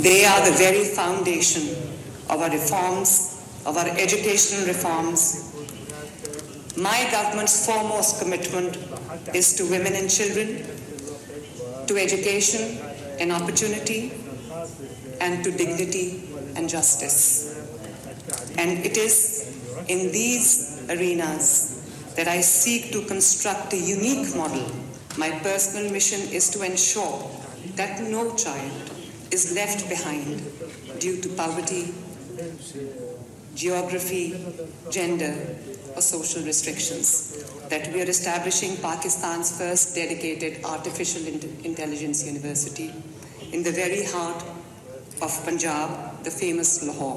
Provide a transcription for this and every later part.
They are the very foundation of our reforms, of our educational reforms. My government's foremost commitment is to women and children, to education and opportunity, and to dignity and justice. And it is in these arenas that I seek to construct a unique model. My personal mission is to ensure that no child is left behind due to poverty, geography, gender, or social restrictions. That we are establishing Pakistan's first dedicated artificial intelligence university in the very heart of Punjab, the famous Lahore.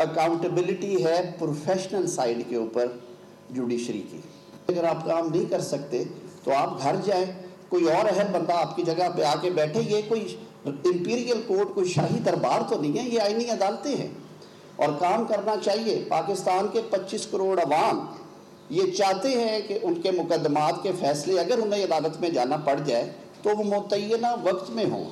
Accountability ہے professional side کے اوپر judiciary کی. اگر آپ کام نہیں کر سکتے تو آپ گھر جائیں, کوئی اور اہل بندہ آپ کی جگہ پہ آ کے بیٹھے. یہ کوئی امپیریل کورٹ, کوئی شاہی دربار تو نہیں ہے, یہ آئینی عدالتیں ہیں اور کام کرنا چاہیے. پاکستان کے 25 کروڑ عوام یہ چاہتے ہیں کہ ان کے مقدمات کے فیصلے اگر انہیں عدالت میں جانا پڑ جائے تو وہ متعینہ وقت میں ہوں.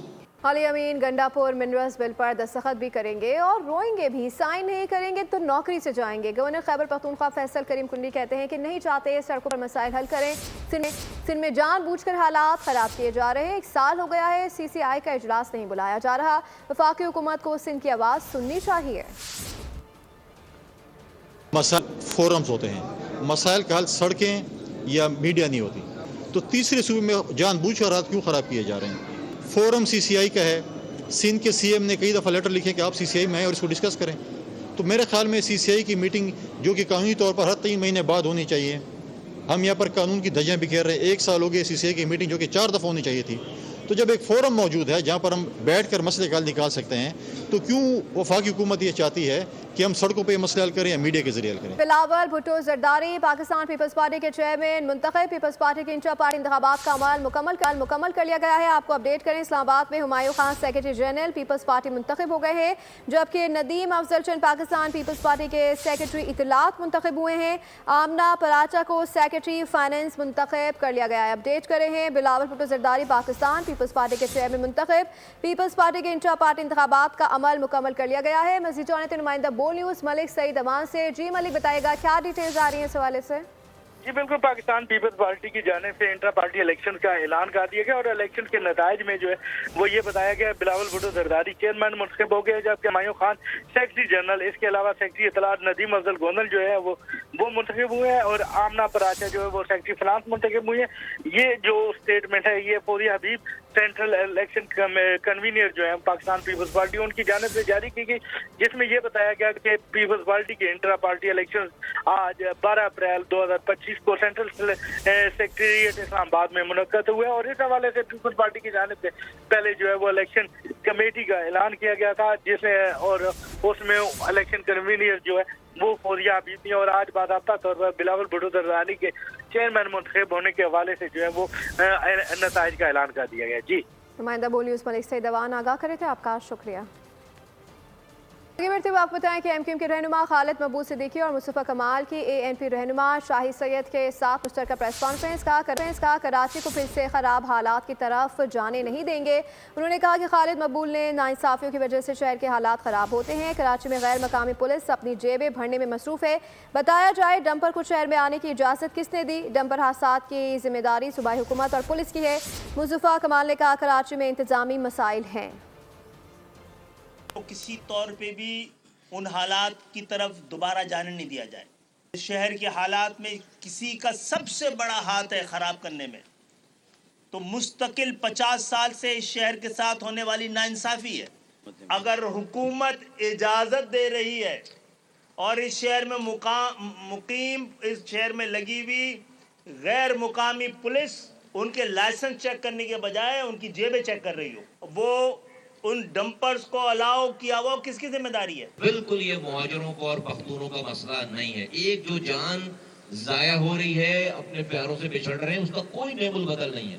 علی امین گنڈا پور منرلز بل پر دستخط بھی کریں گے اور روئیں گے بھی. سائن نہیں کریں گے تو نوکری سے جائیں گے. گورنر خیبر پختونخوا فیصل کریم کنڈی کہتے ہیں کہ نہیں چاہتے سڑکوں پر مسائل حل کریں. سندھ میں جان بوجھ کر حالات خراب کیے جا رہے ہیں. 1 سال ہو گیا ہے سی سی آئی کا اجلاس نہیں بلایا جا رہا. وفاقی حکومت کو سندھ کی آواز سننی چاہیے. مسائل فورمز ہوتے ہیں, مسائل کا حل سڑکیں یا میڈیا نہیں ہوتی. تو تیسرے صوبے میں جان بوجھ کر حالات کیوں خراب کیے جا رہے ہیں؟ فورم سی سی آئی کا ہے. سندھ کے سی ایم نے کئی دفعہ لیٹر لکھے کہ آپ سی سی آئی میں آئیں اور اس کو ڈسکس کریں. تو میرے خیال میں سی سی آئی کی میٹنگ جو کہ قانونی طور پر ہر 3 مہینے بعد ہونی چاہیے. ہم یہاں پر قانون کی دھجیاں بکھیر رہے ہیں. 1 سال ہو گئے سی سی آئی کی میٹنگ جو کہ 4 دفعہ ہونی چاہیے تھی. تو جب ایک فورم موجود ہے جہاں پر ہم بیٹھ کر مسئلے کا حل نکال سکتے ہیں تو کیوں وفاقی حکومت یہ چاہتی ہے کہ ہم سڑکوں پہ مسئلے حل کریں یا میڈیا کے ذریعے حل کریں؟ بلاول بھٹو زرداری پاکستان پیپلز پارٹی کے چیئرمین منتخب. پیپلز پارٹی کے انٹرا پارٹی انتخابات کا عمل مکمل کر لیا گیا ہے. آپ کو اپڈیٹ کریں, اسلام آباد میں Humayun Khan secretary general peoples party منتخب ہو گئے ہیں, جبکہ ندیم افضل چند پاکستان پیپلز پارٹی کے سیکرٹری اطلاعات منتخب ہوئے ہیں. آمنہ پراچا کو سیکرٹری فائنانس منتخب کر لیا گیا ہے. اپڈیٹ کرے ہیں بلاول بھٹو زرداری پاکستان پیپلز پارٹی کے چیئرمین منتخب. پیپلز پارٹی کے انٹرا پارٹی انتخابات کا عمل مکمل کر لیا گیا ہے. مزید جانتے نمائندہ بول نیوز ملک سعید امان سے. جی ملک, بتائے گا کیا ڈیٹیلز آ رہی ہیں اس حوالے سے؟ جی بالکل, پاکستان پیپلز پارٹی کی جانب سے انٹرا پارٹی الیکشن کا اعلان کر دیا گیا اور الیکشن کے نتائج میں جو ہے وہ یہ بتایا گیا بلاول بھٹو زرداری چیئرمین منتخب ہو گئے, جبکہ ہمایوں خان سیکرٹری جنرل, اس کے علاوہ سیکرٹری اطلاعات ندیم افضل گونل جو ہے وہ منتخب ہوئے ہیں اور آمنہ پراچا جو ہے وہ سیکرٹری فنانس منتخب ہوئی ہیں. یہ جو اسٹیٹمنٹ ہے یہ فوزیہ حبیب سینٹرل الیکشن کنوینئر جو ہے پاکستان پیپلز پارٹی ان کی جانب سے جاری کی گئی, جس میں یہ بتایا گیا کہ پیپلز پارٹی کے انٹرا پارٹی الیکشن آج 12 اپریل 2025 کو سینٹرل سیکریٹریٹ اسلام آباد میں منعقد ہوئے اور اس حوالے سے پیپلز پارٹی کی جانب سے پہلے جو ہے وہ الیکشن کمیٹی کا اعلان کیا گیا تھا, جس اور اس میں الیکشن کنوینئر جو ہے وہ فوزیہ حبیب تھی اور آج باضابطہ طور پر بلاول بھٹو زرداری کے چیئرمین منتخب ہونے کے حوالے سے جو ہے وہ نتائج کا اعلان کر دیا گیا. جی نمائندہ بول نیوز ملک سعید امان آگاہ کرے تھے, آپ کا شکریہ. آگے بڑھتے ہوئے آپ بتائیں کہ ایم کیو ایم کے رہنما خالد محمود صدیقی اور مصطفیٰ کمال کی اے این پی رہنما شاہی سید کے ساتھ مشترکہ پریس کانفرنس کا کراچی کو پھر سے خراب حالات کی طرف جانے نہیں دیں گے. انہوں نے کہا کہ خالد مقبول نے ناانصافیوں کی وجہ سے شہر کے حالات خراب ہوتے ہیں. کراچی میں غیر مقامی پولیس اپنی جیبیں بھرنے میں مصروف ہے. بتایا جائے ڈمپر کو شہر میں آنے کی اجازت کس نے دی؟ ڈمپر حادثات کی ذمہ داری صوبائی حکومت اور پولیس کی ہے. مصطفیٰ کمال نے کہا کراچی میں انتظامی مسائل ہیں. کسی طور پہ بھی ان حالات کی طرف دوبارہ جانے نہیں دیا جائے. شہر کے حالات میں کسی کا سب سے بڑا ہاتھ ہے خراب کرنے میں. تو مستقل 50 سال سے اس شہر کے ساتھ ہونے والی ناانصافی ہے. اگر حکومت اجازت دے رہی ہے اور اس شہر میں مقیم اس شہر میں لگی ہوئی غیر مقامی پولیس ان کے لائسنس چیک کرنے کے بجائے ان کی جیبیں چیک کر رہی ہو, وہ ان ڈمپرز کو الاؤ کیا وہ کس کی ذمہ داری ہے؟ بالکل یہ مہاجروں کو اور پختونوں کا مسئلہ نہیں ہے. ایک جو جان ضائع ہو رہی ہے, اپنے پیاروں سے بچھڑ رہے ہیں, اس کا کوئی نعم البدل نہیں ہے.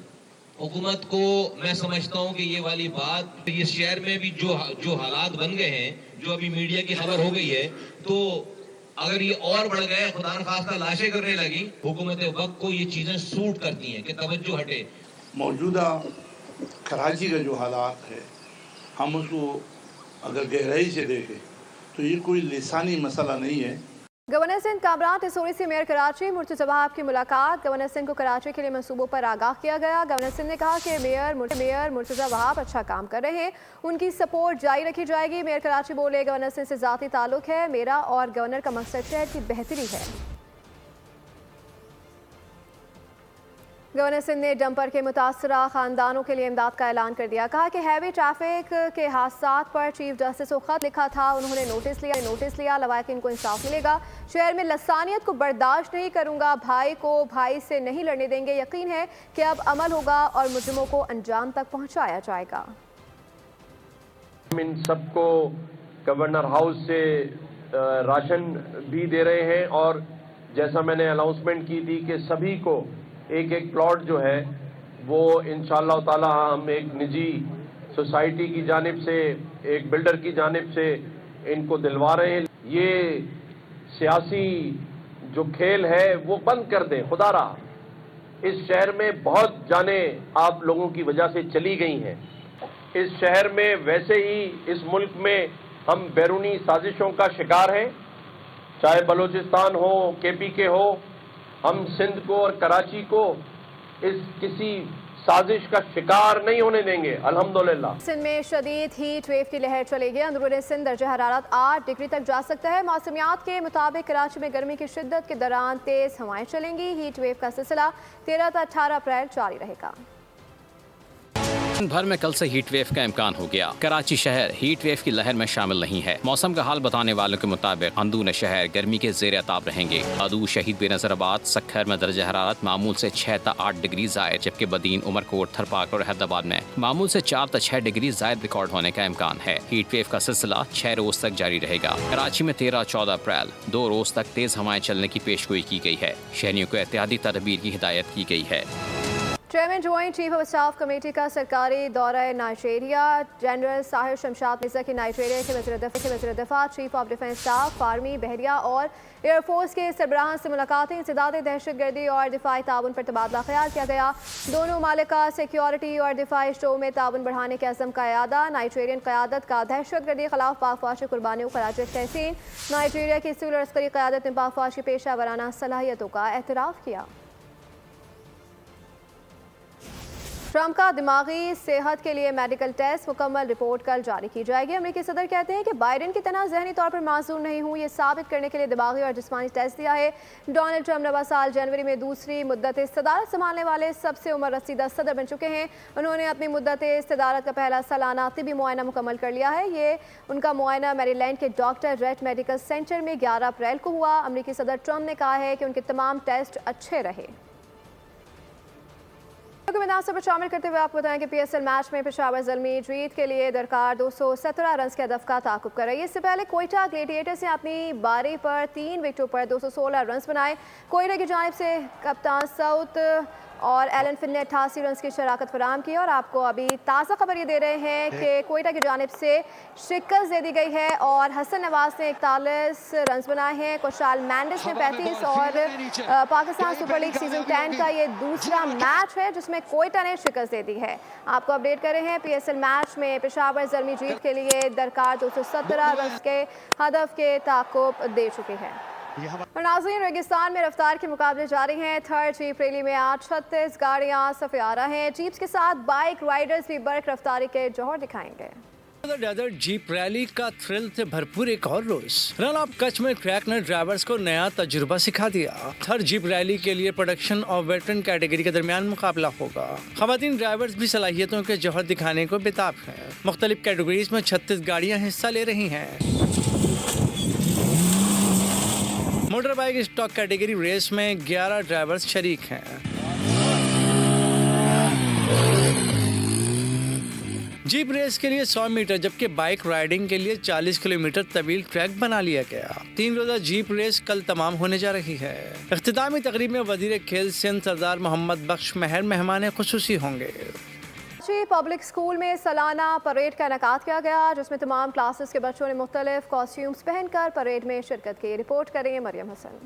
حکومت کو میں سمجھتا ہوں کہ یہ والی بات اس شہر میں بھی جو حالات بن گئے ہیں, جو ابھی میڈیا کی خبر ہو گئی ہے, تو اگر یہ اور بڑھ گئے, خدا نخواستہ لاشیں کرنے لگی, حکومت وقت کو یہ چیزیں سوٹ کرتی ہیں کہ توجہ ہٹے. موجودہ کراچی کا جو حالات ہے ہم اس کو اگر گہرائی سے دیکھیں تو یہ کوئی لسانی مسئلہ نہیں ہے. گورنر سندھ کامران ٹسوری سے میئر کراچی مرتضی وہاب کی ملاقات. گورنر سندھ کو کراچی کے لیے منصوبوں پر آگاہ کیا گیا. گورنر سندھ نے کہا کہ میئر مرتضی وہاب اچھا کام کر رہے ہیں, ان کی سپورٹ جاری رکھی جائے گی. میئر کراچی بولے گورنر سندھ سے ذاتی تعلق ہے, میرا اور گورنر کا مقصد شہر کی بہتری ہے. گورنر سندھ نے ڈمپر کے متاثرہ خاندانوں کے لیے امداد کا اعلان کر دیا. کہا کہ ہیوی ٹریفک کے حادثات پر چیف جسٹس کو خط لکھا تھا, انہوں نے نوٹس لیا, لواحقین کو انصاف ملے گا. شہر میں لسانیت کو برداشت نہیں کروں گا, بھائی کو بھائی سے نہیں لڑنے دیں گے. یقین ہے کہ اب عمل ہوگا اور مجرموں کو انجام تک پہنچایا جائے گا. ہم ان سب کو گورنر ہاؤس سے راشن بھی دے رہے ہیں، اور جیسا میں نے اناؤنسمنٹ کی تھی کہ سبھی کو ایک ایک پلاٹ جو ہے وہ انشاءاللہ تعالی ہم ایک نجی سوسائٹی کی جانب سے، ایک بلڈر کی جانب سے ان کو دلوا رہے ہیں۔ یہ سیاسی جو کھیل ہے وہ بند کر دیں خدا را۔ اس شہر میں بہت جانیں آپ لوگوں کی وجہ سے چلی گئی ہیں۔ اس شہر میں ویسے ہی اس ملک میں ہم بیرونی سازشوں کا شکار ہیں، چاہے بلوچستان ہو، کے پی کے ہو، ہم سندھ کو اور کراچی کو اس کسی سازش کا شکار نہیں ہونے دیں گے الحمدللہ۔ سندھ میں شدید ہیٹ ویو کی لہر چلے گی۔ اندرون سندھ درجہ حرارت 8 ڈگری تک جا سکتا ہے۔ موسمیات کے مطابق کراچی میں گرمی کی شدت کے دوران تیز ہوائیں چلیں گی۔ ہیٹ ویو کا سلسلہ 13 تا 18 اپریل جاری رہے گا۔ بھر میں کل سے ہیٹ ویو کا امکان ہو گیا۔ کراچی شہر ہیٹ ویو کی لہر میں شامل نہیں ہے۔ موسم کا حال بتانے والوں کے مطابق اندرون شہر گرمی کے زیر عتاب رہیں گے۔ ادو، شہید بے نظر آباد، سکھر میں درجہ حرارت معمول سے 6 تا 8 ڈگری زائد، جبکہ بدین، عمرکوٹ، تھرپاک اور حیدرآباد میں معمول سے 4 تا 6 ڈگری زائد ریکارڈ ہونے کا امکان ہے۔ ہیٹ ویو کا سلسلہ 6 روز تک جاری رہے گا۔ کراچی میں 13 اور 14 اپریل 2 روز تک تیز ہوائیں چلنے کی پیشگوئی کی گئی ہے۔ شہریوں کو احتیاطی تدابیر کی ہدایت کی گئی ہے۔ Chairman joint chief of staff committee کا سرکاری دورہ نائجیریا۔ جنرل ساحر شمشاد مرزا کی نائجیریا کے وزیر دفاع، chief of defence staff, army, بحریہ اور ایئر فورس کے سربراہان سے ملاقاتیں، انسداد دہشت گردی اور دفاعی تعاون پر تبادلہ خیال کیا گیا۔ دونوں ممالک کا سیکیورٹی اور دفاعی شعبوں میں تعاون بڑھانے کے عزم کا اعادہ۔ نائجیرین قیادت کا دہشت گردی خلاف پاک فوج کی قربانیوں کو خراج تحسین۔ نائجیریا کی سول اور عسکری قیادت نے پاک فوج کی پیشہ ورانہ صلاحیتوں کا اعتراف کیا۔ ٹرمپ کا دماغی صحت کے لیے میڈیکل ٹیسٹ، مکمل رپورٹ کل جاری کی جائے گی۔ امریکی صدر کہتے ہیں کہ بائیڈن کی طرح ذہنی طور پر معذور نہیں ہوں، یہ ثابت کرنے کے لیے دماغی اور جسمانی ٹیسٹ دیا ہے۔ ڈونلڈ ٹرمپ 9 سال جنوری میں دوسری مدت صدارت سنبھالنے والے سب سے عمر رسیدہ صدر بن چکے ہیں۔ انہوں نے اپنی مدت صدارت کا پہلا سالانہ طبی معائنہ مکمل کر لیا ہے۔ یہ ان کا معائنہ میری لینڈ کے ڈاکٹر ریٹ میڈیکل سینٹر میں 11 اپریل کو ہوا۔ امریکی صدر ٹرمپ نے کہا ہے کہ ان کے تمام ٹیسٹ اچھے رہے۔ مناسب پر شامل کرتے ہوئے آپ کو بتائیں کہ پی ایس ایل میچ میں پشاور زلمی جیت کے لیے درکار 217 رنز کے ہدف کا تعاقب کر رہی ہے۔ اس سے پہلے کوئٹہ گلیڈیٹرز نے اپنی باری پر 3 وکٹوں پر 216 رنز بنائے۔ کوئٹہ کی جانب سے کپتان سعود اور ایلن فن نے 88 رنز کی شراکت فراہم کی۔ اور آپ کو ابھی تازہ خبر یہ دے رہے ہیں کہ کوئٹہ کی جانب سے شکست دے دی گئی ہے اور حسن نواز نے 41 رنز بنائے ہیں۔ کوشال مینڈس نے 35 اور پاکستان سپر لیگ سیزن 10 کا یہ دوسرا میچ ہے جس میں کوئٹہ نے شکست دے دی ہے۔ آپ کو اپڈیٹ کر رہے ہیں پی ایس ایل میچ میں پشاور زلمی جیت کے لیے درکار 217 رنز کے ہدف کے تعاقب دے چکے ہیں۔ اور ناظرین، ریگستان میں رفتار کے مقابلے جاری ہیں۔ تھرڈ جیپ ریلی میں آج 36 گاڑیاں صفے آ رہا ہیں۔ جیپس کے ساتھ بائک رائیڈرز بھی برق رفتاری کے جوہر دکھائیں گے۔ ڈیزرٹ جیپ ریلی کا تھرل سے بھرپور ایک اور روز۔ رن اپ کچھ میں ٹریک نے ڈرائیورز کو نیا تجربہ سکھا دیا۔ تھرڈ جیپ ریلی کے لیے پروڈکشن اور ویٹرن کیٹیگری کے درمیان مقابلہ ہوگا۔ خواتین ڈرائیورز بھی صلاحیتوں کے جوہر دکھانے کو بےتاب ہیں۔ مختلف کیٹیگریز میں 36 گاڑیاں حصہ لے رہی ہیں۔ Motor bike stock category race میں 11 ڈرائیورز شریک ہیں۔ جیپ ریس کے لیے 100 میٹر جبکہ بائک رائیڈنگ کے لیے 40 کلومیٹر طویل ٹریک بنا لیا گیا۔ 3 روزہ جیپ ریس کل تمام ہونے جا رہی ہے۔ اختتامی تقریب میں وزیر کھیل سندھ سردار محمد بخش مہر مہمان خصوصی ہوں گے۔ پبلک اسکول میں سالانہ پریڈ کا انعقاد کیا گیا جس میں تمام کلاسز کے بچوں نے مختلف کاسٹیومز پہن کر پریڈ میں شرکت کی۔ رپورٹ کریں گے مریم حسن۔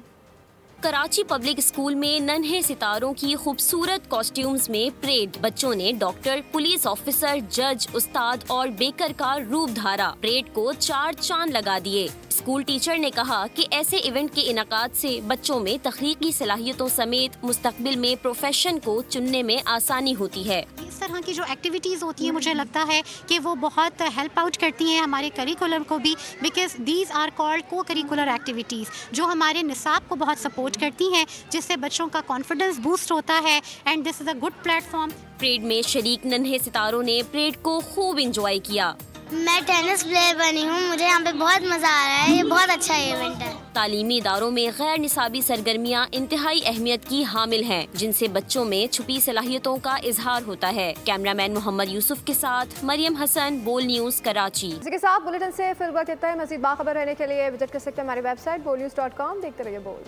کراچی پبلک اسکول میں ننھے ستاروں کی خوبصورت کاسٹیومز میں پریڈ، بچوں نے ڈاکٹر، پولیس آفیسر، جج، استاد اور بیکر کا روپ دھارا، پریڈ کو 4 چاند لگا دیے۔ اسکول ٹیچر نے کہا کہ ایسے ایونٹ کے انعقاد سے بچوں میں تخلیقی صلاحیتوں سمیت مستقبل میں پروفیشن کو چننے میں آسانی ہوتی ہے۔ اس طرح کی جو ایکٹیویٹیز ہوتی ہیں مجھے لگتا ہے کہ وہ بہت ہیلپ آؤٹ کرتی ہیں ہمارے کریکولم کو بھی، بیکاز دیز آر کالڈ کو کریکولر ایکٹیویٹیز جو ہمارے نصاب کو بہت سپورٹ کرتی ہیں، جس سے بچوں کا کانفیڈنس بوسٹ ہوتا ہے and this is a good plate form. Parade میں شریک ننھے ستاروں نے پریڈ کو خوب انجوائے کیا۔ میں ٹینس پلیئر بنی ہوں. مجھے یہاں پہ بہت مزہ آ رہا ہے. یہ بہت اچھا ایونٹ ہے. تعلیمی اداروں میں غیر نصابی سرگرمیاں انتہائی اہمیت کی حامل ہیں جن سے بچوں میں چھپی صلاحیتوں کا اظہار ہوتا ہے. کیمرہ مین محمد یوسف کے ساتھ مریم حسن، بول نیوز کراچی. اسی کے ساتھ بلیٹن سے فی الوقت اتنا ہے. مزید باخبر رہنے کے لیے وزٹ کر سکتے ہیں ہماری ویب سائٹ bolnews.com. دیکھتے رہیے بول.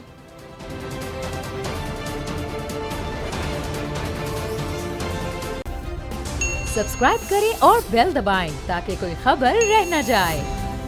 سبسکرائب کریں اور بیل دبائیں تاکہ کوئی خبر رہ نہ جائے.